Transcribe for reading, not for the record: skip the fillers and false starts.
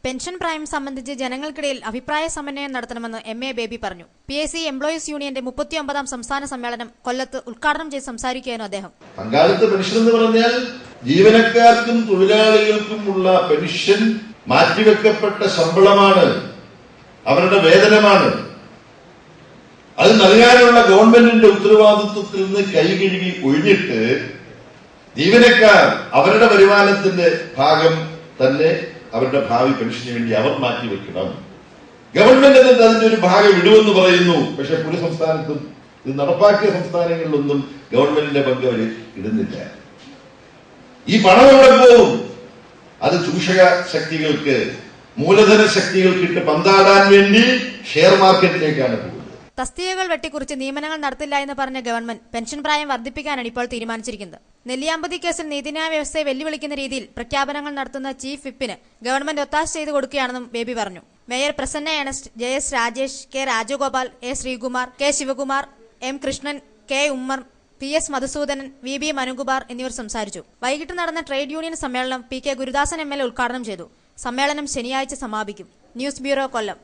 Pension പ്രായം സംബന്ധിച്ച് ജനങ്ങൾക്കിടയിൽ അഭിപ്രായ സമന്വയം നടത്തണമെന്ന് MA ബേബി പറഞ്ഞു. PSC എംപ്ലോയീസ് യൂണിയന്റെ 39ാം സംസ്ഥാന സമ്മേളനം കൊല്ലത്ത് ഉദ്ഘാടനം ചെയ്ത് സംസാരിക്കുകയായിരുന്നു അദ്ദേഹം. പങ്കാളിത്ത പെൻഷൻ എന്ന് പറഞ്ഞാൽ ജീവനക്കാർക്കും തൊഴിലാളികൾക്കുമുള്ള പെൻഷൻ മാറ്റിവെക്കപ്പെട്ട ശമ്പളമാണ്, അവരുടെ വേതനമാണ്. അത് നൽകാനുള്ള ഗവൺമെന്റിന്റെ ഉത്തരവാദിത്വത്തിൽ നിന്ന് കൈകഴുകി ഒഴിഞ്ഞിട്ട് ജീവനക്കാർ അവരുടെ വരുമാനത്തിന്റെ ഭാഗം തന്നെ അവരുടെ ഭാവി പെൻഷന് വേണ്ടി അവർ മാറ്റിവെക്കണം. ഗവൺമെന്റ് അതിന്റെ ഒരു ഭാഗം ഇടുമെന്ന് പറയുന്നു. പക്ഷെ പുതിയ സംസ്ഥാനത്തും ഇത് നടപ്പാക്കിയ സംസ്ഥാനങ്ങളിലൊന്നും ഗവൺമെന്റിന്റെ പങ്ക് അവർ ഇടുന്നില്ല. ഈ പണം എവിടെ പോകും? അത് ചൂഷക ശക്തികൾക്ക്, മൂലധന ശക്തികൾക്ക് ഇട്ട് പന്താടാൻ വേണ്ടി ഷെയർ മാർക്കറ്റിലേക്കാണ് പോകുന്നത്. തസ്തികകൾ വെട്ടിക്കുറിച്ച് നിയമനങ്ങൾ നടത്തില്ല എന്ന് പറഞ്ഞ ഗവൺമെന്റ് പെൻഷൻ പ്രായം വർദ്ധിപ്പിക്കാനാണ് ഇപ്പോൾ തീരുമാനിച്ചിരിക്കുന്നത്. നെല്ലിയാമ്പതി കേസിൽ നീതിന്യായ വ്യവസ്ഥയെ വെല്ലുവിളിക്കുന്ന രീതിയിൽ പ്രഖ്യാപനങ്ങൾ നടത്തുന്ന ചീഫ് വിപ്പിന് ഗവൺമെന്റ് ഒത്താശ ചെയ്തു കൊടുക്കുകയാണെന്നും ബേബി പറഞ്ഞു. Mayor Prasanna Ernest, JS Rajesh, K Rajagopal, A Sreekumar, K Sivakumar, M Krishnan, K Ummer, PS Madhusoodanan, VB Manukumar എന്നിവർ സംസാരിച്ചു. വൈകിട്ട് നടന്ന ട്രേഡ് യൂണിയൻ സമ്മേളനം PK ഗുരുദാസൻ MLA ഉദ്ഘാടനം ചെയ്തു. സമ്മേളനം ശനിയാഴ്ച സമാപിക്കും. ന്യൂസ് ബ്യൂറോ, കൊല്ലം.